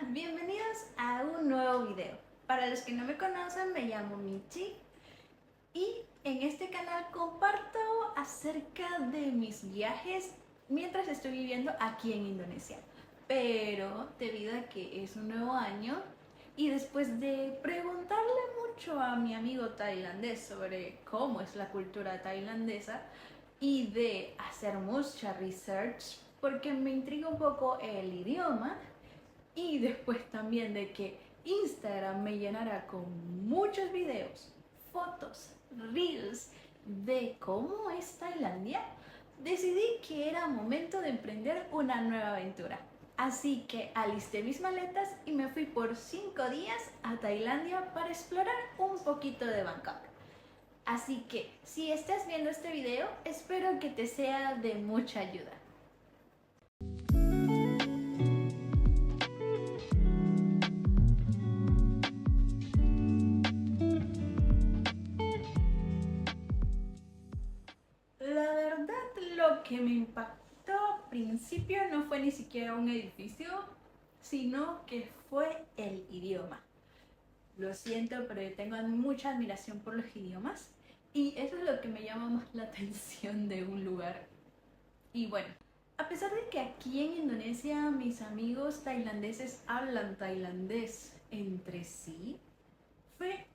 Bienvenidos a un nuevo video. Para los que no me conocen, me llamo Michi y en este canal comparto acerca de mis viajes mientras estoy viviendo aquí en Indonesia. Pero debido a que es un nuevo año y después de preguntarle mucho a mi amigo tailandés sobre cómo es la cultura tailandesa y de hacer mucha research porque me intriga un poco el idioma, y después también de que Instagram me llenara con muchos videos, fotos, reels de cómo es Tailandia, decidí que era momento de emprender una nueva aventura. Así que alisté mis maletas y me fui por 5 días a Tailandia para explorar un poquito de Bangkok. Así que si estás viendo este video, espero que te sea de mucha ayuda. La verdad, lo que me impactó al principio no fue ni siquiera un edificio, sino que fue el idioma. Lo siento, pero yo tengo mucha admiración por los idiomas y eso es lo que me llama más la atención de un lugar. Y bueno, a pesar de que aquí en Indonesia mis amigos tailandeses hablan tailandés entre sí, fue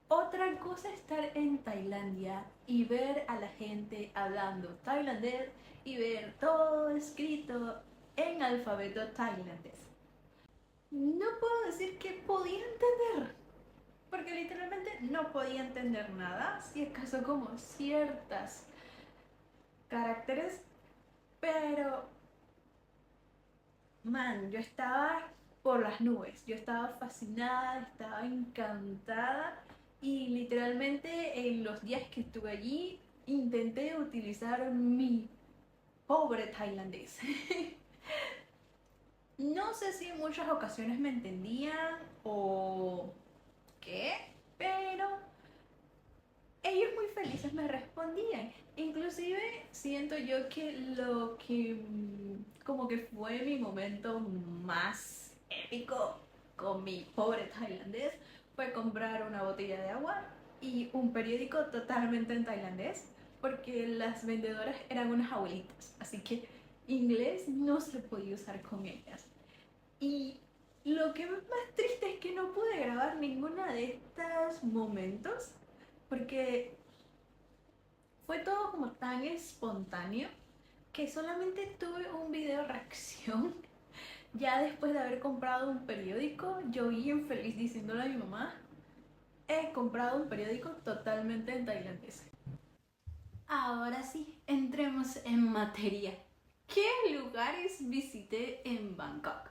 otra cosa estar en Tailandia y ver a la gente hablando tailandés y ver todo escrito en alfabeto tailandés. No puedo decir que podía entender, porque literalmente no podía entender nada, si acaso como ciertas caracteres, pero man, yo estaba por las nubes, yo estaba fascinada, estaba encantada y literalmente en los días que estuve allí intenté utilizar mi pobre tailandés. No sé si en muchas ocasiones me entendían o qué, pero ellos muy felices me respondían. Inclusive siento yo que lo que como que fue mi momento más épico con mi pobre tailandés fue comprar una botella de agua y un periódico totalmente en tailandés porque las vendedoras eran unas abuelitas, así que inglés no se podía usar con ellas. Y lo que más triste es que no pude grabar ninguna de estos momentos porque fue todo como tan espontáneo que solamente tuve un video reacción. Ya después de haber comprado un periódico, yo bien feliz diciéndole a mi mamá, he comprado un periódico totalmente en tailandés. Ahora sí, entremos en materia. ¿Qué lugares visité en Bangkok?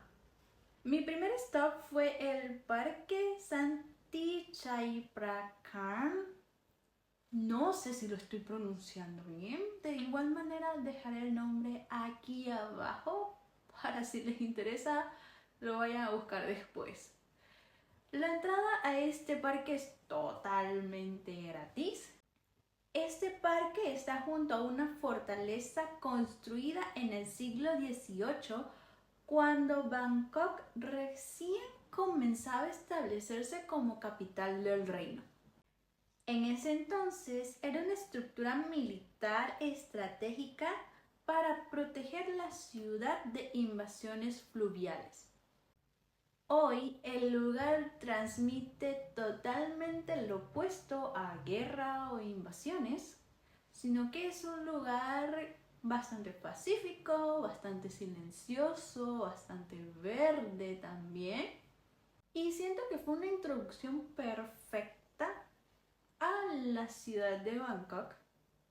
Mi primer stop fue el Parque Santi Chai Prakarn. No sé si lo estoy pronunciando bien. De igual manera dejaré el nombre aquí abajo para si les interesa lo vayan a buscar después. La entrada a este parque es totalmente gratis. Este parque está junto a una fortaleza construida en el siglo XVIII cuando Bangkok recién comenzaba a establecerse como capital del reino. En ese entonces era una estructura militar estratégica para proteger la ciudad de invasiones fluviales. Hoy el lugar transmite totalmente lo opuesto a guerra o invasiones, sino que es un lugar bastante pacífico, bastante silencioso, bastante verde también. Y siento que fue una introducción perfecta a la ciudad de Bangkok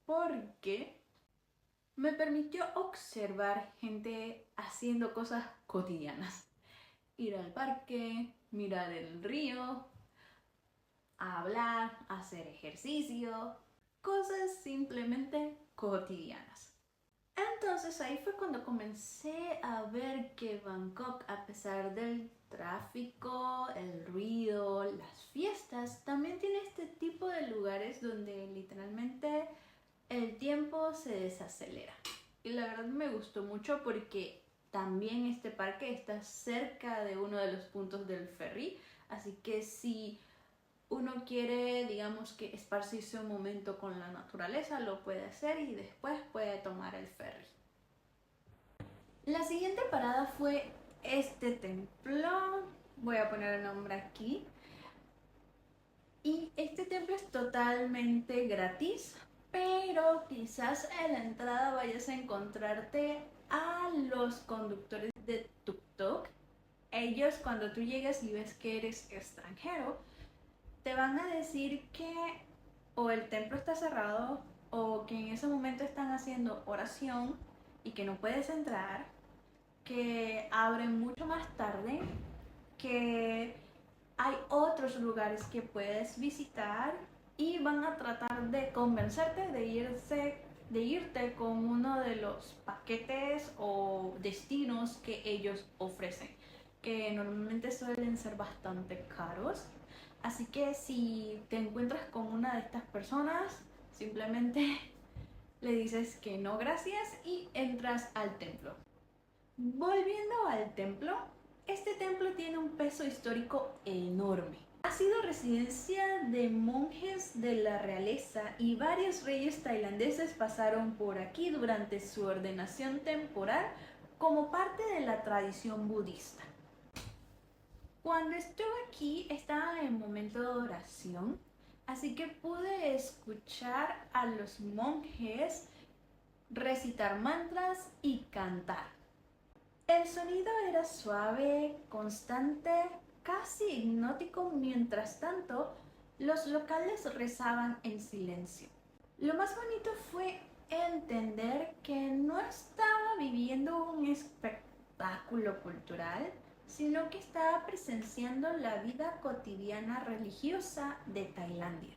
porque me permitió observar gente haciendo cosas cotidianas. Ir al parque, mirar el río, hablar, hacer ejercicio, cosas simplemente cotidianas. Entonces ahí fue cuando comencé a ver que Bangkok, a pesar del tráfico, el ruido, las fiestas, también tiene este tipo de lugares donde literalmente el tiempo se desacelera. Y la verdad me gustó mucho porque también este parque está cerca de uno de los puntos del ferry, así que si uno quiere, digamos que esparcirse un momento con la naturaleza, lo puede hacer y después puede tomar el ferry. La siguiente parada fue este templo, voy a poner el nombre aquí, y este templo es totalmente gratis, pero quizás en la entrada vayas a encontrarte a los conductores de tuk-tuk. Ellos, cuando tú llegas y ves que eres extranjero, te van a decir que o el templo está cerrado o que en ese momento están haciendo oración y que no puedes entrar, que abren mucho más tarde, que hay otros lugares que puedes visitar y van a tratar de convencerte de irte con uno de los paquetes o destinos que ellos ofrecen, que normalmente suelen ser bastante caros. Así que si te encuentras con una de estas personas, simplemente le dices que no gracias y entras al templo. Volviendo al templo, este templo tiene un peso histórico enorme. Ha sido residencia de monjes de la realeza y varios reyes tailandeses pasaron por aquí durante su ordenación temporal como parte de la tradición budista. Cuando estuve aquí estaba en momento de oración, así que pude escuchar a los monjes recitar mantras y cantar. El sonido era suave, constante, casi hipnótico. Mientras tanto, los locales rezaban en silencio. Lo más bonito fue entender que no estaba viviendo un espectáculo cultural, sino que estaba presenciando la vida cotidiana religiosa de Tailandia.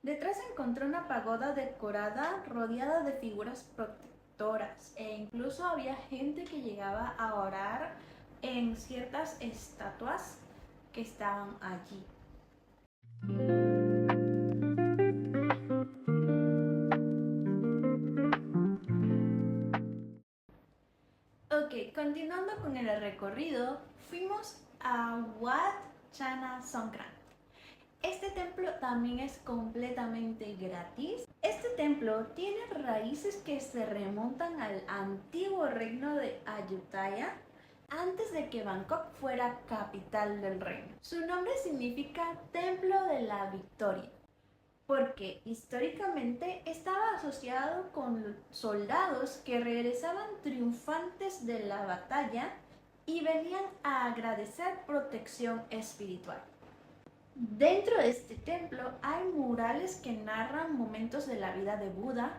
Detrás encontré una pagoda decorada rodeada de figuras protectoras e incluso había gente que llegaba a orar en ciertas estatuas que estaban allí. Ok, continuando con el recorrido, fuimos a Wat Chana Songkran. Este templo también es completamente gratis. Este templo tiene raíces que se remontan al antiguo reino de Ayutthaya antes de que Bangkok fuera capital del reino. Su nombre significa Templo de la Victoria, porque históricamente estaba asociado con soldados que regresaban triunfantes de la batalla y venían a agradecer protección espiritual. Dentro de este templo hay murales que narran momentos de la vida de Buda,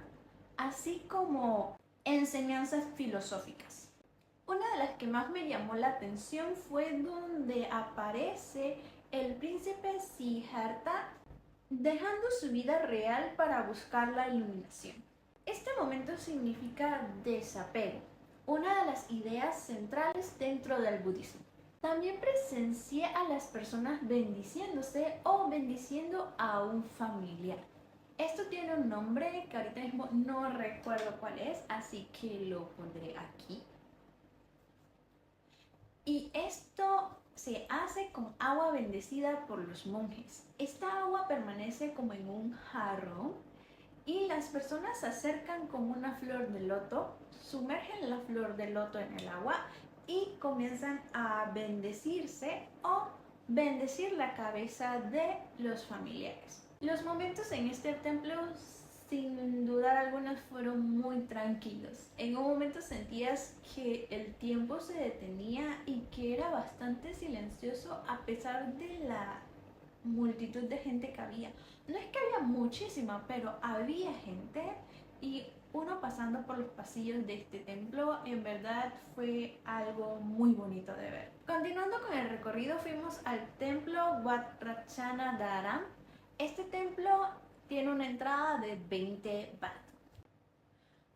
así como enseñanzas filosóficas. Una de las que más me llamó la atención fue donde aparece el príncipe Siddhartha dejando su vida real para buscar la iluminación. Este momento significa desapego, una de las ideas centrales dentro del budismo. También presencié a las personas bendiciéndose o bendiciendo a un familiar. Esto tiene un nombre que ahorita mismo no recuerdo cuál es, así que lo pondré aquí. Y esto se hace con agua bendecida por los monjes. Esta agua permanece como en un jarrón y las personas se acercan con una flor de loto, sumergen la flor de loto en el agua y comienzan a bendecirse o bendecir la cabeza de los familiares. Los momentos en este templo, sin dudar alguna, fueron muy tranquilos. En un momento sentías que el tiempo se detenía y que era bastante silencioso a pesar de la multitud de gente que había. No es que había muchísima, pero había gente y uno pasando por los pasillos de este templo, en verdad fue algo muy bonito de ver. Continuando con el recorrido, fuimos al templo Wat Ratchana Dharam. Este templo tiene una entrada de 20 baht.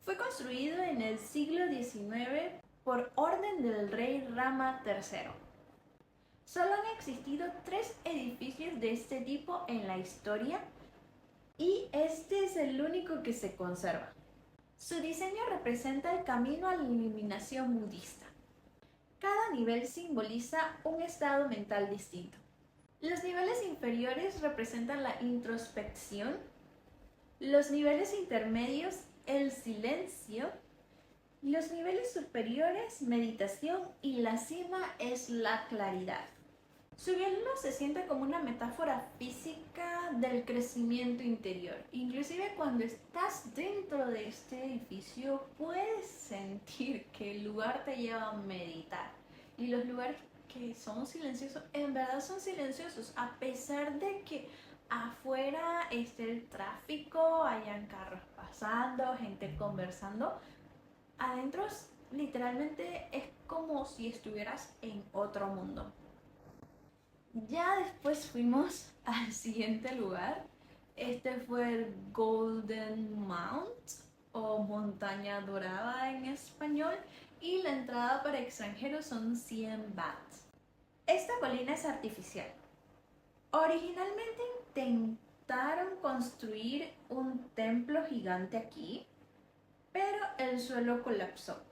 Fue construido en el siglo XIX por orden del rey Rama III. Solo han existido 3 edificios de este tipo en la historia y este es el único que se conserva. Su diseño representa el camino a la iluminación budista. Cada nivel simboliza un estado mental distinto. Los niveles inferiores representan la introspección, los niveles intermedios el silencio, los niveles superiores meditación y la cima es la claridad. Subirlo se siente como una metáfora física del crecimiento interior. Inclusive cuando estás dentro de este edificio puedes sentir que el lugar te lleva a meditar. Y los lugares que son silenciosos, en verdad son silenciosos, a pesar de que afuera esté el tráfico, hayan carros pasando, gente conversando. Adentro literalmente es como si estuvieras en otro mundo. Ya después fuimos al siguiente lugar. Este fue el Golden Mount o Montaña Dorada en español y la entrada para extranjeros son 100 bahts. Esta colina es artificial. Originalmente intentaron construir un templo gigante aquí, pero el suelo colapsó.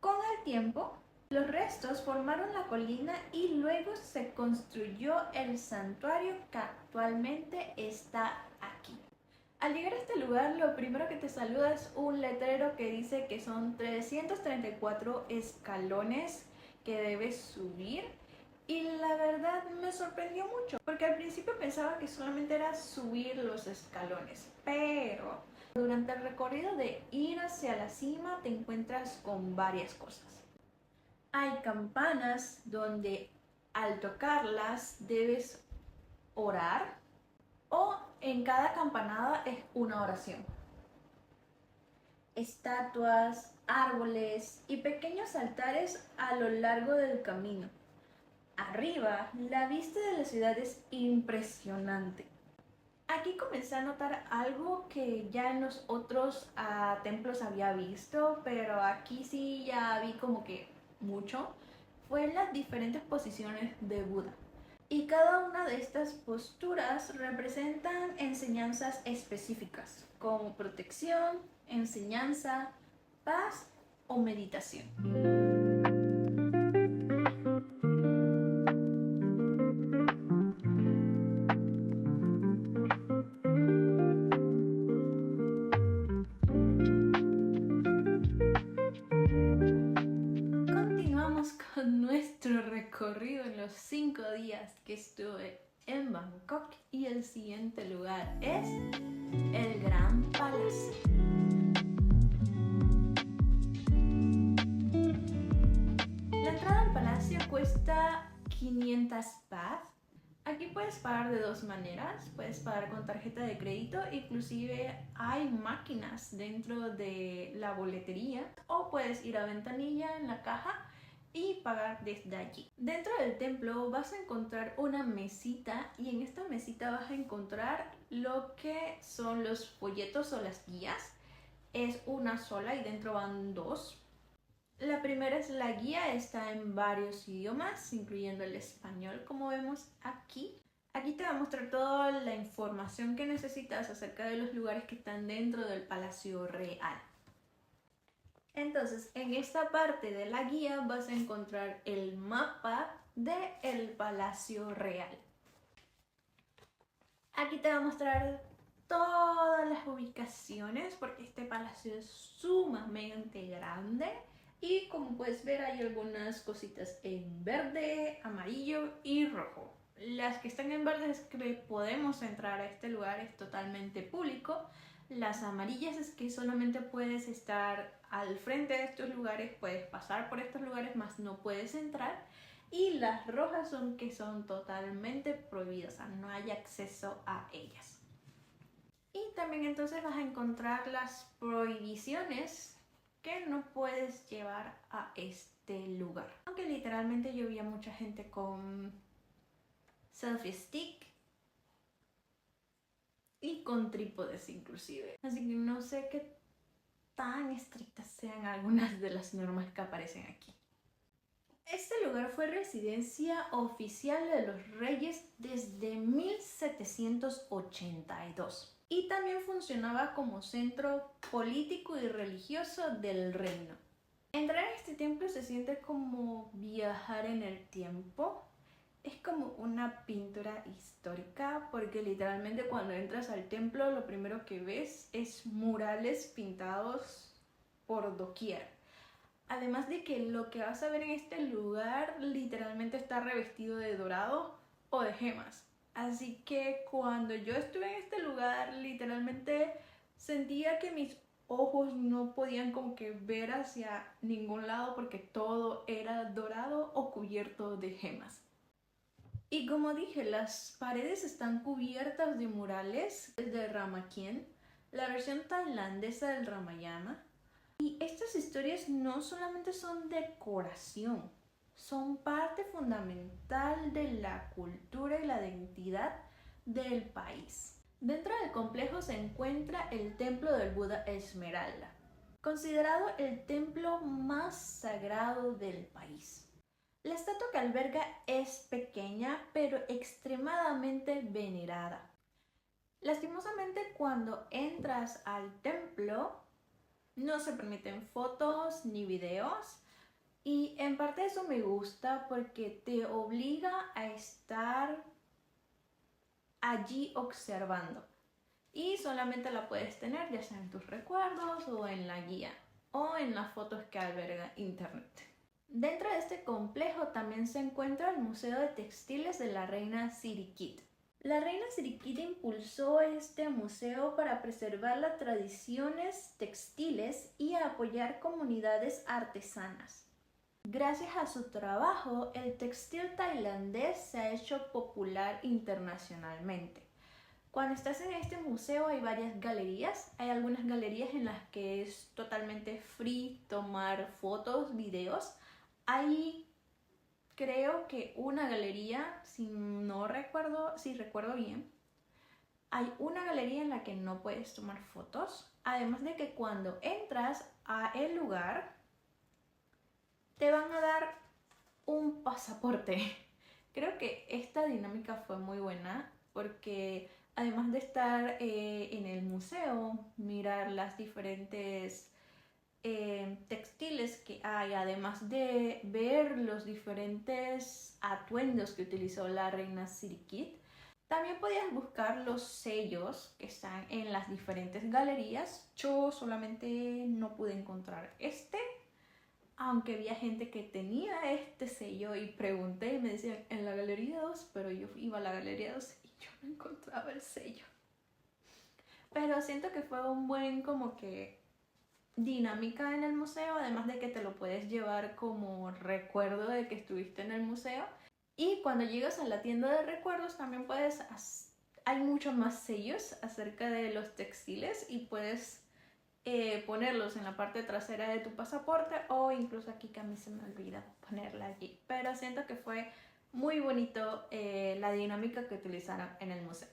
Con el tiempo, los restos formaron la colina y luego se construyó el santuario que actualmente está aquí. Al llegar a este lugar, lo primero que te saluda es un letrero que dice que son 334 escalones que debes subir. Y la verdad me sorprendió mucho, porque al principio pensaba que solamente era subir los escalones, pero durante el recorrido de ir hacia la cima te encuentras con varias cosas. Hay campanas donde al tocarlas debes orar o en cada campanada es una oración. Estatuas, árboles y pequeños altares a lo largo del camino. Arriba, la vista de la ciudad es impresionante. Aquí comencé a notar algo que ya en los otros templos había visto, pero aquí sí ya vi como que mucho, fue las diferentes posiciones de Buda. Y cada una de estas posturas representan enseñanzas específicas, como protección, enseñanza, paz o meditación. Con nuestro recorrido en los 5 días que estuve en Bangkok y el siguiente lugar es el Gran Palacio. La entrada al palacio cuesta 500 baht. Aquí puedes pagar de dos maneras, puedes pagar con tarjeta de crédito, inclusive hay máquinas dentro de la boletería o puedes ir a ventanilla en la caja y pagar desde allí. Dentro del templo vas a encontrar una mesita y en esta mesita vas a encontrar lo que son los folletos o las guías. Es una sola y dentro van dos. La primera es la guía, está en varios idiomas, incluyendo el español, como vemos aquí. Aquí te va a mostrar toda la información que necesitas acerca de los lugares que están dentro del Palacio Real. Entonces, en esta parte de la guía vas a encontrar el mapa del Palacio Real. Aquí te va a mostrar todas las ubicaciones porque este palacio es sumamente grande y como puedes ver hay algunas cositas en verde, amarillo y rojo. Las que están en verde es que podemos entrar a este lugar, es totalmente público. Las amarillas es que solamente puedes estar al frente de estos lugares, puedes pasar por estos lugares, más no puedes entrar. Y las rojas son que son totalmente prohibidas, o sea, no hay acceso a ellas. Y también entonces vas a encontrar las prohibiciones que no puedes llevar a este lugar. Aunque literalmente yo vi a mucha gente con selfie stick y con trípodes inclusive. Así que no sé qué tan estrictas sean algunas de las normas que aparecen aquí. Este lugar fue residencia oficial de los reyes desde 1782 y también funcionaba como centro político y religioso del reino. Entrar en este templo se siente como viajar en el tiempo. Es como una pintura histórica porque literalmente cuando entras al templo lo primero que ves es murales pintados por doquier. Además de que lo que vas a ver en este lugar literalmente está revestido de dorado o de gemas. Así que cuando yo estuve en este lugar literalmente sentía que mis ojos no podían como que ver hacia ningún lado porque todo era dorado o cubierto de gemas. Y como dije, las paredes están cubiertas de murales de Ramakien, la versión tailandesa del Ramayana. Y estas historias no solamente son decoración, son parte fundamental de la cultura y la identidad del país. Dentro del complejo se encuentra el templo del Buda Esmeralda, considerado el templo más sagrado del país. La estatua que alberga es pequeña pero extremadamente venerada. Lastimosamente, cuando entras al templo no se permiten fotos ni videos y en parte eso me gusta porque te obliga a estar allí observando y solamente la puedes tener ya sea en tus recuerdos o en la guía o en las fotos que alberga internet. Dentro de este complejo también se encuentra el Museo de Textiles de la Reina Sirikit. La reina Sirikit impulsó este museo para preservar las tradiciones textiles y apoyar comunidades artesanas. Gracias a su trabajo, el textil tailandés se ha hecho popular internacionalmente. Cuando estás en este museo hay varias galerías. Hay algunas galerías en las que es totalmente free tomar fotos, videos. Hay creo que una galería, si recuerdo bien, hay una galería en la que no puedes tomar fotos. Además de que cuando entras a el lugar, te van a dar un pasaporte. Creo que esta dinámica fue muy buena porque además de estar en el museo, mirar las diferentes textiles que hay, además de ver los diferentes atuendos que utilizó la reina Sirikit, también podías buscar los sellos que están en las diferentes galerías. Yo solamente no pude encontrar este, aunque había gente que tenía este sello y pregunté y me decían en la galería 2, pero yo iba a la galería 2 y yo no encontraba el sello. Pero siento que fue un buen como que dinámica en el museo, además de que te lo puedes llevar como recuerdo de que estuviste en el museo. Y cuando llegas a la tienda de recuerdos también hay muchos más sellos acerca de los textiles y puedes ponerlos en la parte trasera de tu pasaporte o incluso aquí que a mí se me olvida ponerla allí. Pero siento que fue muy bonito la dinámica que utilizaron en el museo.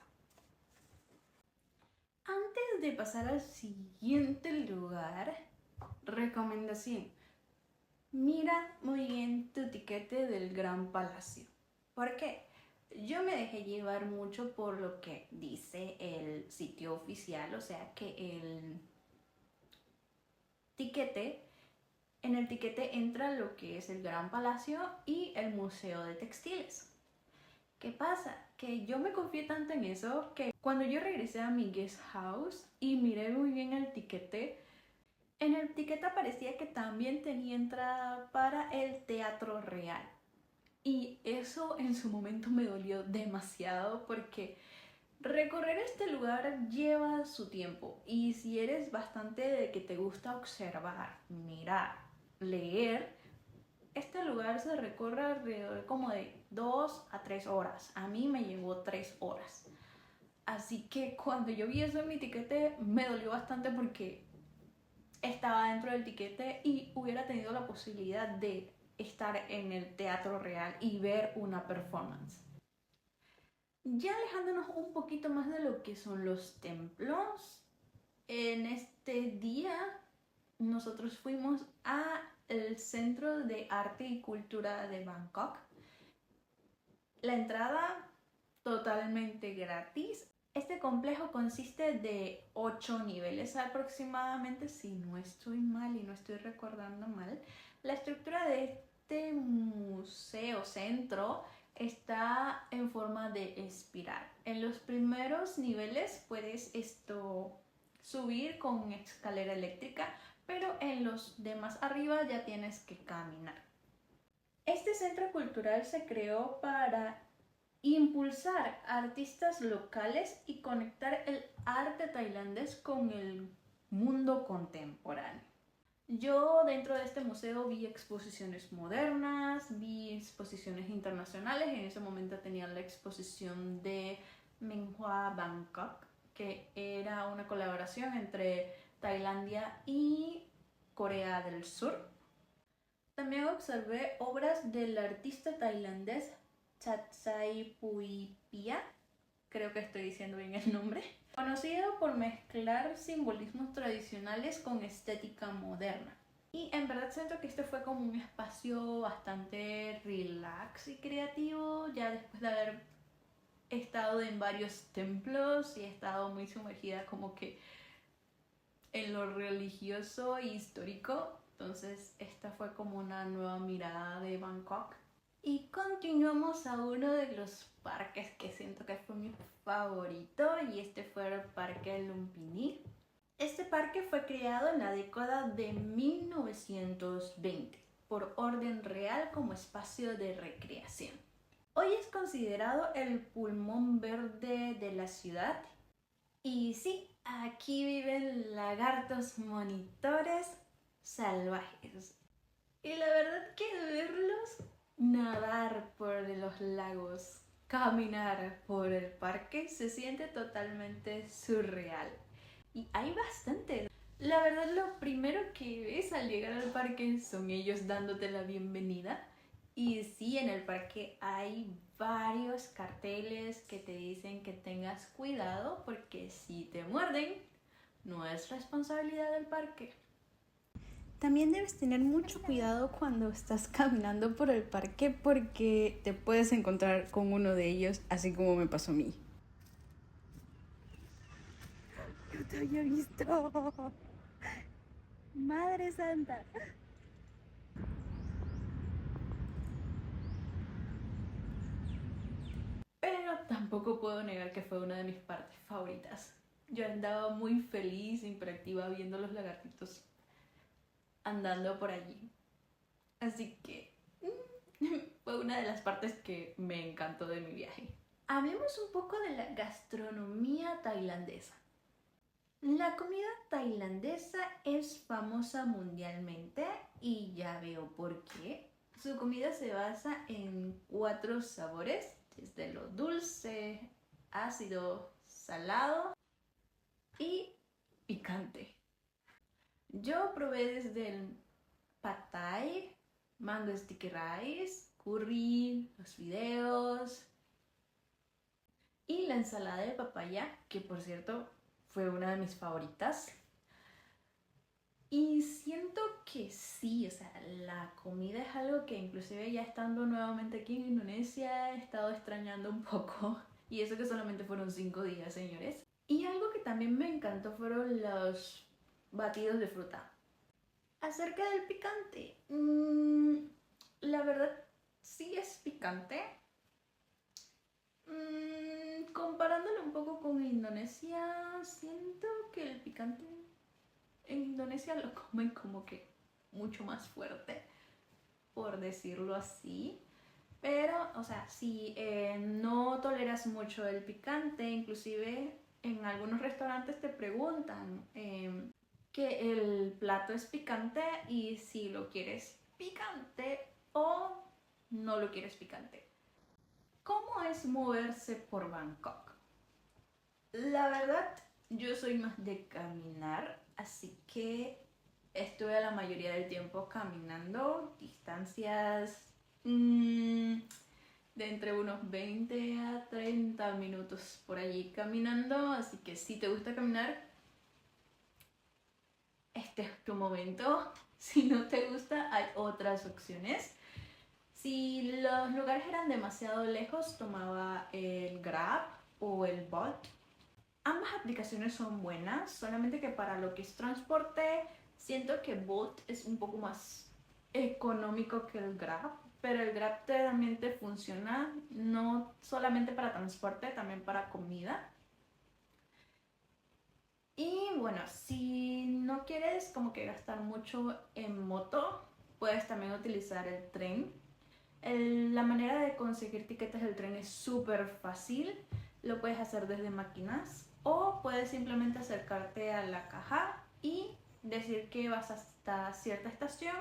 Antes de pasar al siguiente lugar, recomendación. Mira muy bien tu tiquete del Gran Palacio. ¿Por qué? Yo me dejé llevar mucho por lo que dice el sitio oficial, o sea que en el tiquete entra lo que es el Gran Palacio y el Museo de Textiles. ¿Qué pasa? Que yo me confié tanto en eso que cuando yo regresé a mi guest house y miré muy bien el tiquete, en el tiquete aparecía que también tenía entrada para el Teatro Real. Y eso en su momento me dolió demasiado porque recorrer este lugar lleva su tiempo. Y si eres bastante de que te gusta observar, mirar, leer, este lugar se recorre alrededor como de 2 a 3 horas. A mí me llevó 3 horas. Así que cuando yo vi eso en mi tiquete me dolió bastante porque estaba dentro del tiquete y hubiera tenido la posibilidad de estar en el Teatro Real y ver una performance. Ya alejándonos un poquito más de lo que son los templos, en este día nosotros fuimos al Centro de Arte y Cultura de Bangkok. La entrada totalmente gratis. Este complejo consiste de 8 niveles aproximadamente, si no estoy mal y no estoy recordando mal. La estructura de este museo centro está en forma de espiral. En los primeros niveles puedes subir con escalera eléctrica, pero en los demás arriba ya tienes que caminar. Este centro cultural se creó para impulsar artistas locales y conectar el arte tailandés con el mundo contemporáneo. Yo dentro de este museo vi exposiciones modernas, vi exposiciones internacionales. En ese momento tenía la exposición de Minh-Hoa Bangkok, que era una colaboración entre Tailandia y Corea del Sur. También observé obras del artista tailandés Chatsai-Pui-Pia, creo que estoy diciendo bien el nombre, conocido por mezclar simbolismos tradicionales con estética moderna. Y en verdad siento que este fue como un espacio bastante relax y creativo, ya después de haber estado en varios templos y he estado muy sumergida como que en lo religioso e histórico. Entonces esta fue como una nueva mirada de Bangkok. Y continuamos a uno de los parques que siento que fue mi favorito, y este fue el Parque Lumpini. Este parque fue creado en la década de 1920 por orden real como espacio de recreación. Hoy es considerado el pulmón verde de la ciudad. Y sí, aquí viven lagartos monitores salvajes. Y la verdad que verlos nadar por los lagos, caminar por el parque, se siente totalmente surreal. Y hay bastante. La verdad, lo primero que ves al llegar al parque son ellos dándote la bienvenida. Y sí, en el parque hay varios carteles que te dicen que tengas cuidado porque si te muerden, no es responsabilidad del parque. También debes tener mucho cuidado cuando estás caminando por el parque porque te puedes encontrar con uno de ellos, así como me pasó a mí. Yo te había visto. Madre Santa. Pero tampoco puedo negar que fue una de mis partes favoritas. Yo andaba muy feliz e hiperactiva viendo los lagartitos andando por allí. Así que fue una de las partes que me encantó de mi viaje. Hablemos un poco de la gastronomía tailandesa. La comida tailandesa es famosa mundialmente y ya veo por qué. Su comida se basa en 4 sabores, desde lo dulce, ácido, salado y picante. Yo probé desde el pad thai, mango sticky rice, curry, los fideos y la ensalada de papaya, que por cierto fue una de mis favoritas. Y siento que sí, o sea, la comida es algo que inclusive ya estando nuevamente aquí en Indonesia he estado extrañando un poco. Y eso que solamente fueron 5 días, señores. Y algo que también me encantó fueron los batidos de fruta. Acerca del picante, la verdad sí es picante. Comparándolo un poco con Indonesia, siento que el picante en Indonesia lo comen como que mucho más fuerte, por decirlo así. Pero, o sea, si no toleras mucho el picante, inclusive en algunos restaurantes te preguntan que el plato es picante y si lo quieres picante o no lo quieres picante. ¿Cómo es moverse por Bangkok? La verdad, yo soy más de caminar, así que estuve la mayoría del tiempo caminando distancias de entre unos 20 a 30 minutos por allí caminando, así que si te gusta caminar, este es tu momento. Si no te gusta, hay otras opciones. Si los lugares eran demasiado lejos, tomaba el Grab o el Bolt. Ambas aplicaciones son buenas, solamente que para lo que es transporte, siento que Bolt es un poco más económico que el Grab, pero el Grab también te funciona no solamente para transporte, también para comida. Y bueno, si no quieres como que gastar mucho en moto, puedes también utilizar el tren. La manera de conseguir tiquetes del tren es súper fácil. Lo puedes hacer desde máquinas o puedes simplemente acercarte a la caja y decir que vas hasta cierta estación.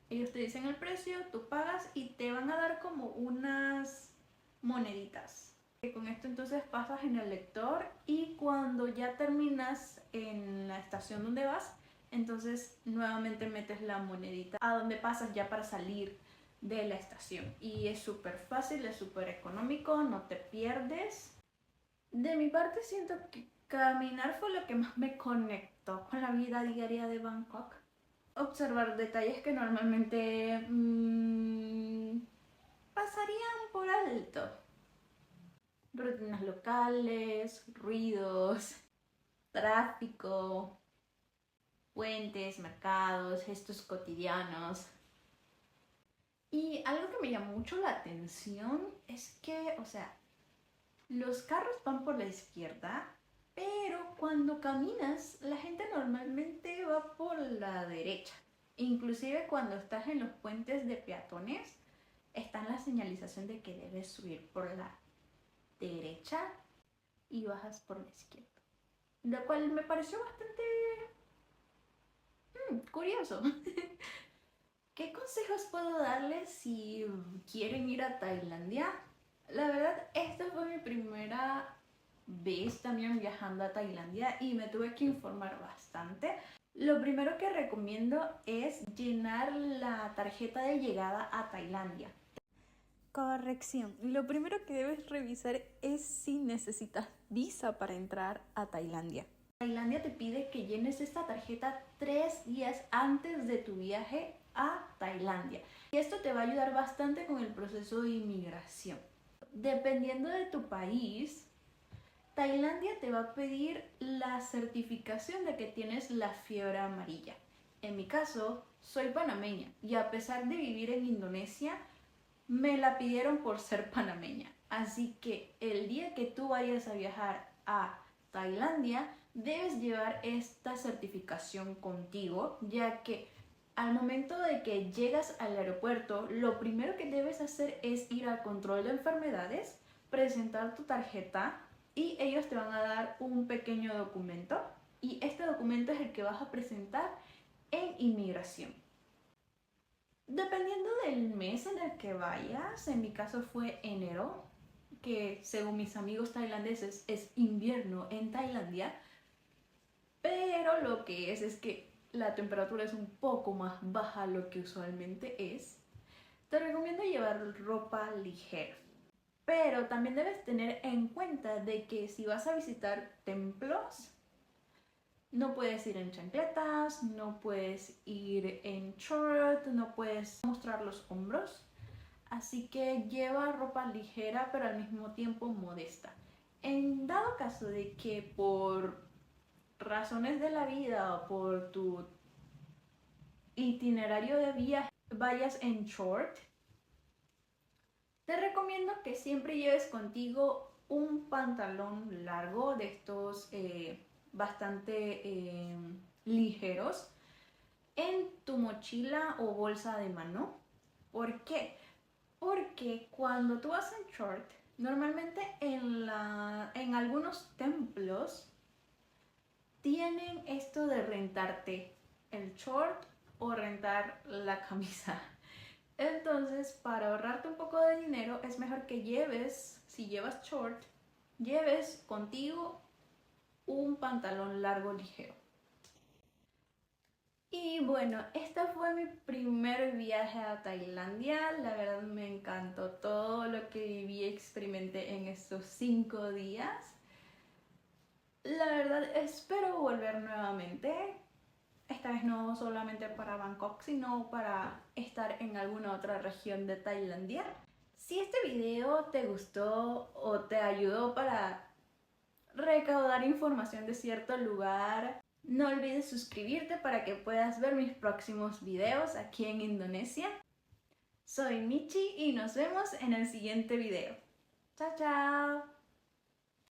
Ellos te dicen el precio, tú pagas y te van a dar como unas moneditas. Con esto entonces pasas en el lector y cuando ya terminas en la estación donde vas, entonces nuevamente metes la monedita a donde pasas ya para salir de la estación. Y es súper fácil, es súper económico, no te pierdes. De mi parte siento que caminar fue lo que más me conectó con la vida diaria de Bangkok. Observar detalles que normalmente pasarían por alto. Rutinas locales, ruidos, tráfico, puentes, mercados, gestos cotidianos. Y algo que me llamó mucho la atención es que, o sea, los carros van por la izquierda, pero cuando caminas, la gente normalmente va por la derecha. Inclusive cuando estás en los puentes de peatones, está la señalización de que debes subir por la derecha y bajas por la izquierda. Lo cual me pareció bastante curioso. ¿Qué consejos puedo darles si quieren ir a Tailandia? La verdad, esta fue mi primera vez también viajando a Tailandia y me tuve que informar bastante. Lo primero que recomiendo es llenar la tarjeta de llegada a Tailandia. Corrección. Lo primero que debes revisar es si necesitas visa para entrar a Tailandia. Tailandia te pide que llenes esta tarjeta 3 días antes de tu viaje a Tailandia. Y esto te va a ayudar bastante con el proceso de inmigración. Dependiendo de tu país, Tailandia te va a pedir la certificación de que tienes la fiebre amarilla. En mi caso, soy panameña y a pesar de vivir en Indonesia, me la pidieron por ser panameña. Así que el día que tú vayas a viajar a Tailandia, debes llevar esta certificación contigo, ya que al momento de que llegas al aeropuerto, lo primero que debes hacer es ir al control de enfermedades, presentar tu tarjeta y ellos te van a dar un pequeño documento y este documento es el que vas a presentar en inmigración. Dependiendo del mes en el que vayas, en mi caso fue enero, que según mis amigos tailandeses es invierno en Tailandia, pero lo que es que la temperatura es un poco más baja a lo que usualmente es. Te recomiendo llevar ropa ligera, pero también debes tener en cuenta de que si vas a visitar templos, no puedes ir en chancletas, no puedes ir en short, no puedes mostrar los hombros. Así que lleva ropa ligera pero al mismo tiempo modesta. En dado caso de que por razones de la vida o por tu itinerario de viaje vayas en short, te recomiendo que siempre lleves contigo un pantalón largo de estos bastante ligeros en tu mochila o bolsa de mano. ¿Por qué? Porque cuando tú vas en short, normalmente en algunos templos tienen esto de rentarte el short o rentar la camisa. Entonces, para ahorrarte un poco de dinero, es mejor que lleves, si llevas short, lleves contigo un pantalón largo ligero. Y bueno, este fue mi primer viaje a Tailandia. La verdad me encantó todo lo que viví y experimenté en estos 5 días. La verdad espero volver nuevamente. Esta vez no solamente para Bangkok, sino para estar en alguna otra región de Tailandia. Si este video te gustó o te ayudó para recaudar información de cierto lugar. No olvides suscribirte para que puedas ver mis próximos videos aquí en Indonesia. Soy Michi y nos vemos en el siguiente video. Chao, chao.